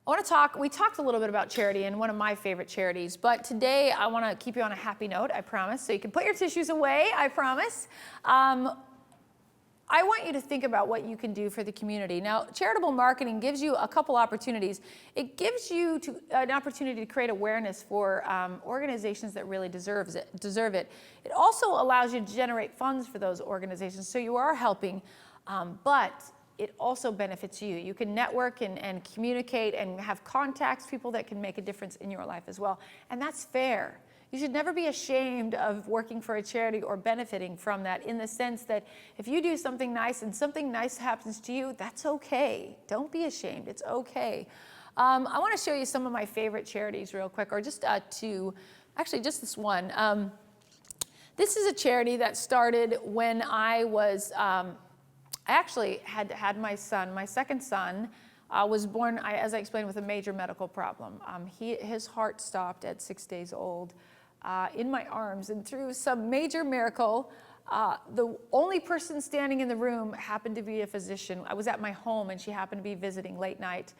We talked a little bit about charity and one of my favorite charities, but today I want to keep you on a happy note, I promise. So you can put your tissues away, I promise. I want you to think about what you can do for the community. Now, charitable marketing gives you a couple opportunities. It gives you an opportunity to create awareness for organizations that really deserve it. It also allows you to generate funds for those organizations, so you are helping, but it also benefits you. You can network and communicate and have contacts, people that can make a difference in your life as well. And that's fair. You should never be ashamed of working for a charity or benefiting from that, in the sense that if you do something nice and something nice happens to you, that's okay. Don't be ashamed. It's okay. I want to show you some of my favorite charities real quick, or just two. Actually, just this one. This is a charity that started when I was, I actually had my son. My second son was born, as I explained, with a major medical problem. His heart stopped at 6 days old. In my arms, and through some major miracle, the only person standing in the room happened to be a physician. I was at my home and she happened to be visiting late night.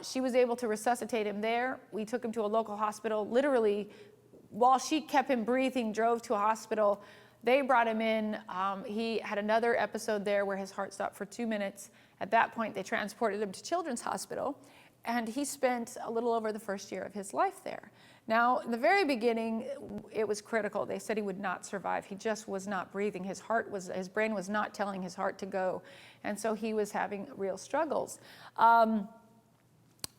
She was able to resuscitate him there. We took him to a local hospital. Literally, while she kept him breathing, drove to a hospital. They brought him in. He had another episode there where his heart stopped for 2 minutes. At that point, they transported him to Children's Hospital, and he spent a little over the first year of his life there. Now, in the very beginning, it was critical. They said he would not survive. He just was not breathing. His brain was not telling his heart to go. And so he was having real struggles.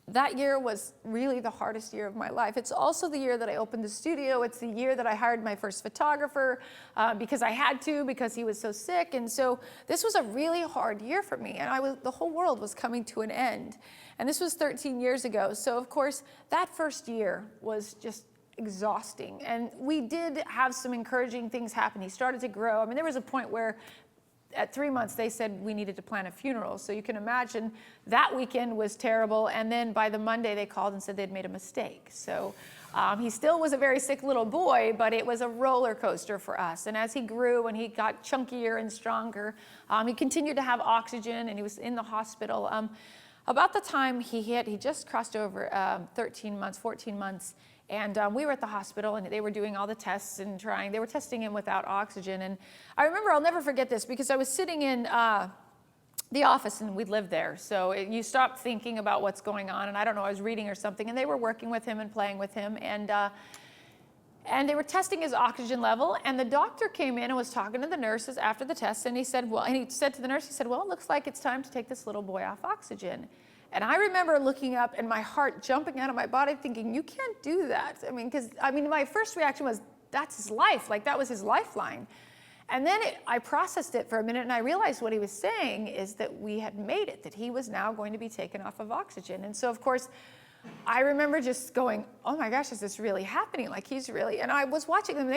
That year was really the hardest year of my life. It's also the year that I opened the studio. It's the year that I hired my first photographer because I had to, because he was so sick. And so this was a really hard year for me. And the whole world was coming to an end. And this was 13 years ago. So of course, that first year was just exhausting. And we did have some encouraging things happen. He started to grow. I mean, there was a point where at 3 months, they said we needed to plan a funeral. So you can imagine that weekend was terrible. And then by the Monday, they called and said they'd made a mistake. So he still was a very sick little boy, but it was a roller coaster for us. And as he grew and he got chunkier and stronger, he continued to have oxygen, and he was in the hospital. About the time he just crossed over 13 months, 14 months. And we were at the hospital, and they were doing all the tests and they were testing him without oxygen. And I remember, I'll never forget this, because I was sitting in the office, and we lived there. So you stop thinking about what's going on. And I don't know, I was reading or something, and they were working with him and playing with him. And they were testing his oxygen level. And the doctor came in and was talking to the nurses after the test. And he said to the nurse, he said, well, it looks like it's time to take this little boy off oxygen. And I remember looking up and my heart jumping out of my body thinking, you can't do that. I mean, my first reaction was, that's his life. Like, that was his lifeline. And then I processed it for a minute, and I realized what he was saying is that we had made it, that he was now going to be taken off of oxygen. And so, of course, I remember just going, oh my gosh, is this really happening? Like, he's really, and I was watching them.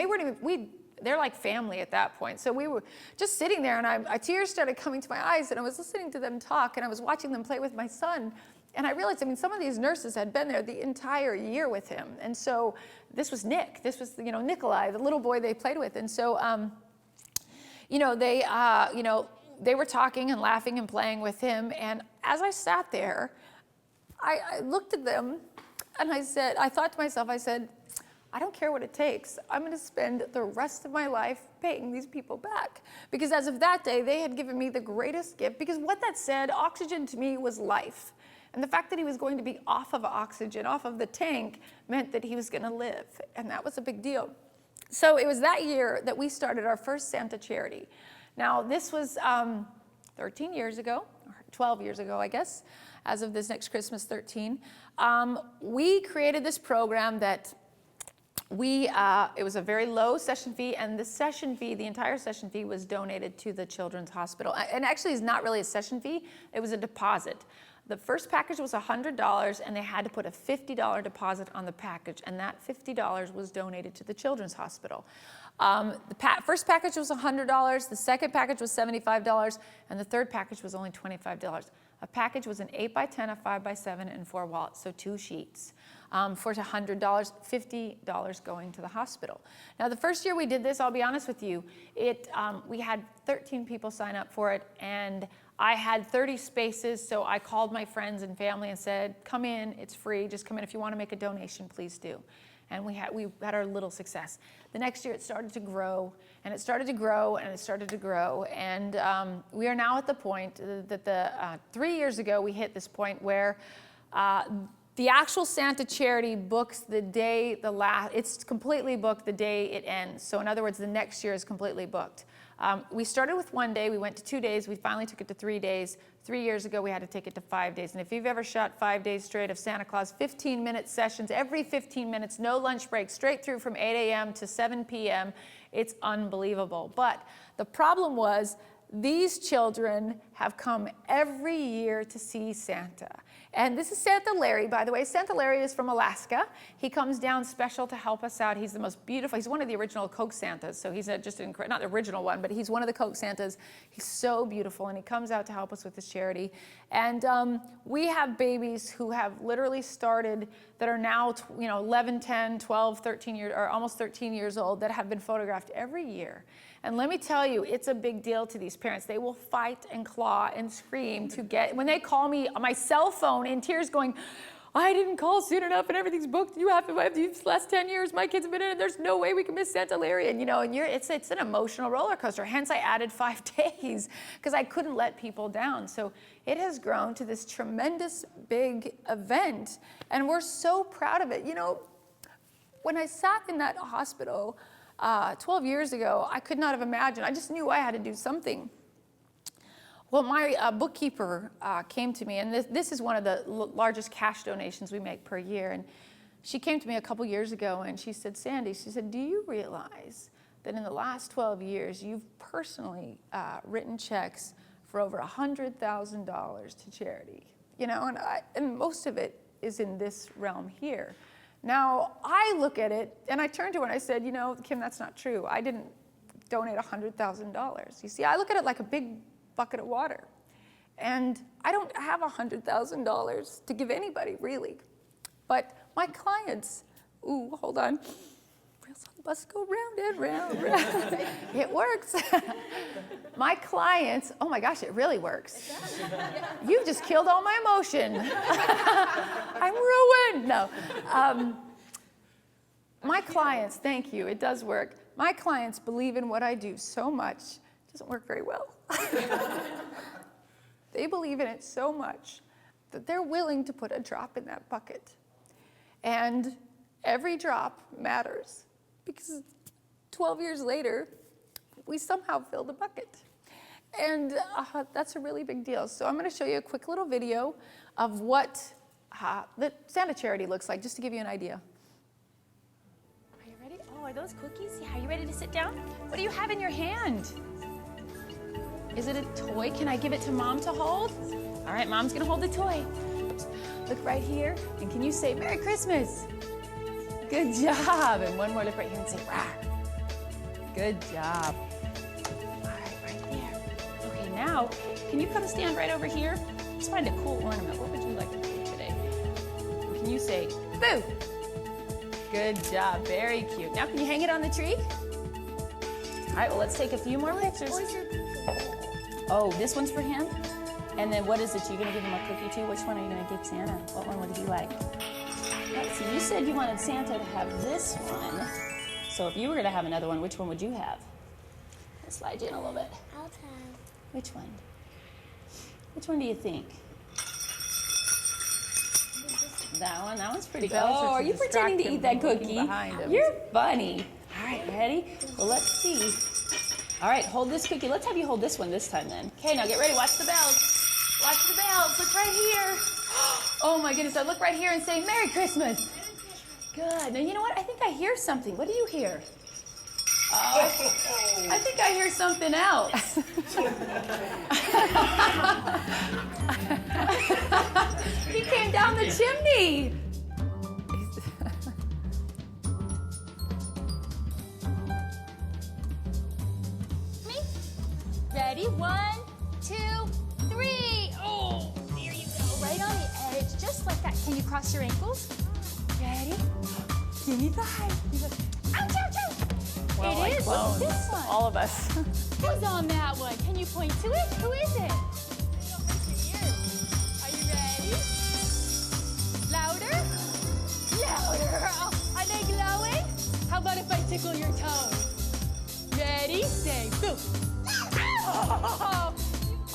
They're like family at that point. So we were just sitting there, and tears started coming to my eyes, and I was listening to them talk, and I was watching them play with my son. And I realized, some of these nurses had been there the entire year with him. And so this was Nick. This was, Nikolai, the little boy they played with. And so, they were talking and laughing and playing with him. And as I sat there, I looked at them, and I thought to myself, I don't care what it takes. I'm going to spend the rest of my life paying these people back. Because as of that day, they had given me the greatest gift. Because what that said, oxygen to me was life. And the fact that he was going to be off of oxygen, off of the tank, meant that he was going to live. And that was a big deal. So it was that year that we started our first Santa charity. Now, this was 13 years ago, or 12 years ago, I guess, as of this next Christmas, 13. We created this program that it was a very low session fee, and the entire session fee was donated to the Children's Hospital. And actually, it's not really a session fee, it was a deposit. The first package was $100, and they had to put a $50 deposit on the package, and that $50 was donated to the Children's Hospital. The first package was $100, the second package was $75, and the third package was only $25. A package was an 8x10, a 5x7, and 4 wallets, so 2 sheets. For $100, $50 going to the hospital. Now, the first year we did this, I'll be honest with you, we had 13 people sign up for it, and I had 30 spaces, so I called my friends and family and said, come in, it's free, just come in. If you want to make a donation, please do. And we had our little success. The next year it started to grow, and it started to grow, and it started to grow. And we are now at the point that 3 years ago we hit this point where the actual Santa charity books the day it's completely booked the day it ends. So in other words, the next year is completely booked. We started with 1 day, we went to 2 days, we finally took it to 3 days. 3 years ago, we had to take it to 5 days. And if you've ever shot 5 days straight of Santa Claus, 15-minute sessions, every 15 minutes, no lunch break, straight through from 8 a.m. to 7 p.m., it's unbelievable. But the problem was, these children have come every year to see Santa. And this is Santa Larry, by the way. Santa Larry is from Alaska. He comes down special to help us out. He's the most beautiful. He's one of the original Coke Santas. So he's not the original one, but he's one of the Coke Santas. He's so beautiful, and he comes out to help us with this charity. And we have babies who have literally started that are now 11, 10, 12, 13 years, or almost 13 years old, that have been photographed every year. And let me tell you, it's a big deal to these parents. They will fight and claw and scream to get, when they call me on my cell phone in tears going, I didn't call soon enough and everything's booked. You have to, these last 10 years, my kids have been in it. There's no way we can miss Santa Larry. And it's an emotional roller coaster. Hence I added 5 days because I couldn't let people down. So it has grown to this tremendous big event. And we're so proud of it. When I sat in that hospital, 12 years ago, I could not have imagined. I just knew I had to do something. Well, my bookkeeper came to me, and this is one of the largest cash donations we make per year. And she came to me a couple years ago, and she said, Sandy, she said, do you realize that in the last 12 years, you've personally written checks for over $100,000 to charity? And most of it is in this realm here. Now, I look at it, and I turned to her and I said, Kim, that's not true. I didn't donate $100,000. You see, I look at it like a big bucket of water. And I don't have $100,000 to give anybody, really. But my clients, hold on. Wheels on the bus go round and round, round. It works. My clients, oh my gosh, it really works. You've just killed all my emotion. I'm ruined. No. My clients, thank you, it does work. My clients believe in what I do so much, it doesn't work very well. They believe in it so much that they're willing to put a drop in that bucket. And every drop matters because 12 years later, we somehow filled the bucket. And that's a really big deal. So I'm going to show you a quick little video of what the Santa charity looks like, just to give you an idea. Are you ready? Oh, are those cookies? Yeah, are you ready to sit down? What do you have in your hand? Is it a toy? Can I give it to Mom to hold? All right, Mom's going to hold the toy. Look right here, and can you say Merry Christmas? Good job. And one more, look right here and say rah. Good job. All right there. Okay, now, can you come stand right over here? Let's find a cool ornament. What would you like to do today? Can you say boo? Good job, very cute. Now can you hang it on the tree? All right, well, let's take a few more pictures. Oh, this one's for him? And then what is it? You're gonna give him a cookie too? Which one are you gonna give Santa? What one would he like? Let's see, you said you wanted Santa to have this one. So if you were gonna have another one, which one would you have? Let's slide you in a little bit. I'll have. Which one? Which one do you think? That one? That one's pretty good. Oh, are you pretending to eat that cookie? You're funny. All right, ready? Well, let's see. All right, hold this cookie. Let's have you hold this one this time then. Okay, now get ready. Watch the bells. Watch the bells. Look right here. Oh my goodness, now look right here and say Merry Christmas. Good. Now, you know what? I think I hear something. What do you hear? I think I hear something else. He came down the chimney. Me? Ready? 1, 2, 3. Oh. just like that. Can you cross your ankles? Ready? Give me 5. Ouch, ouch, ouch. Well, It like is. clones, What's this one? all of us. Who's on that one? Can you point to it? Who is it? Are you ready? Louder? Louder. Oh, are they glowing? How about if I tickle your toes? Ready? Say boom.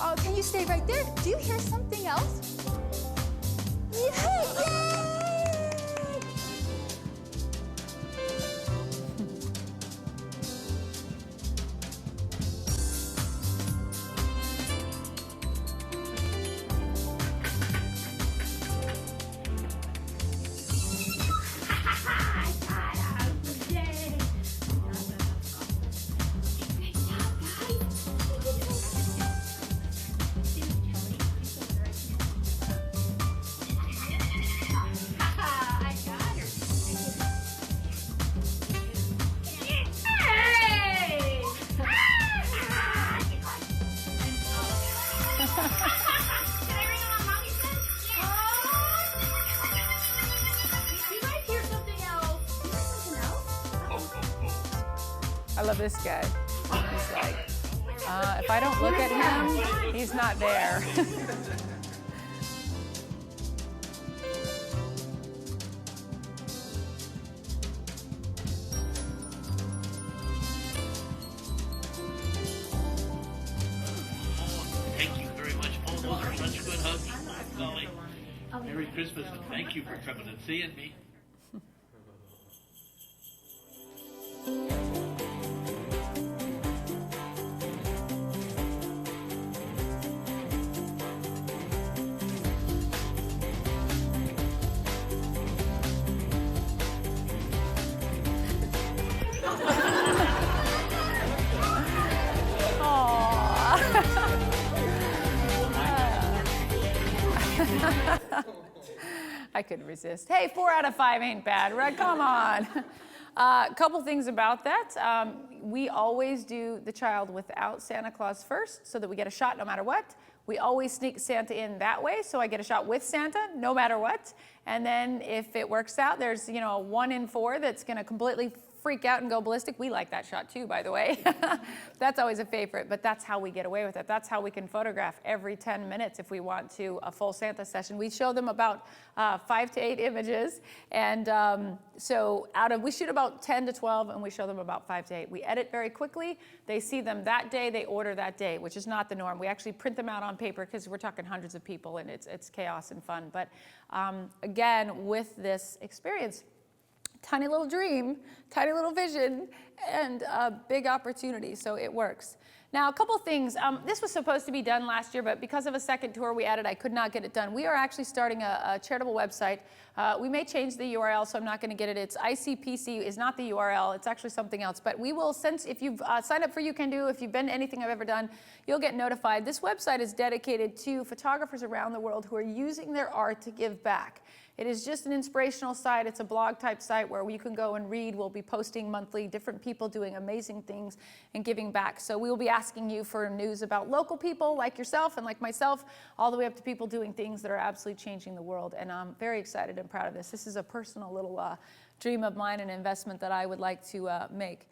Oh, can you stay right there? Do you hear something else? Yay! I love this guy. He's like, if I don't look at him, he's not there. Thank you very much. Oh, those are such good hugs. Golly. Merry Christmas and thank you for coming and seeing me. I couldn't resist. Hey, 4 out of 5 ain't bad, right? Come on. A couple things about that. We always do the child without Santa Claus first so that we get a shot no matter what. We always sneak Santa in that way, so I get a shot with Santa no matter what. And then if it works out, there's, you know, a 1 in 4 that's going to completely freak out and go ballistic. We like that shot too, by the way. That's always a favorite, but that's how we get away with it. That's how we can photograph every 10 minutes if we want to, a full Santa session. We show them about 5 to 8 images, and so we shoot about 10 to 12, and we show them about 5 to 8. We edit very quickly. They see them that day, they order that day, which is not the norm. We actually print them out on paper because we're talking hundreds of people, and it's chaos and fun. But again, with this experience, tiny little dream, tiny little vision, and a big opportunity, so it works. Now, a couple things. This was supposed to be done last year, but because of a second tour we added, I could not get it done. We are actually starting a charitable website. We may change the URL, so I'm not going to get it. It's ICPC is not the URL. It's actually something else. But we will, since if you've signed up for You Can Do, if you've been to anything I've ever done, you'll get notified. This website is dedicated to photographers around the world who are using their art to give back. It is just an inspirational site. It's a blog type site where you can go and read. We'll be posting monthly different people doing amazing things and giving back. So we will be asking you for news about local people like yourself and like myself, all the way up to people doing things that are absolutely changing the world. And I'm very excited and proud of this. This is a personal little dream of mine and investment that I would like to make.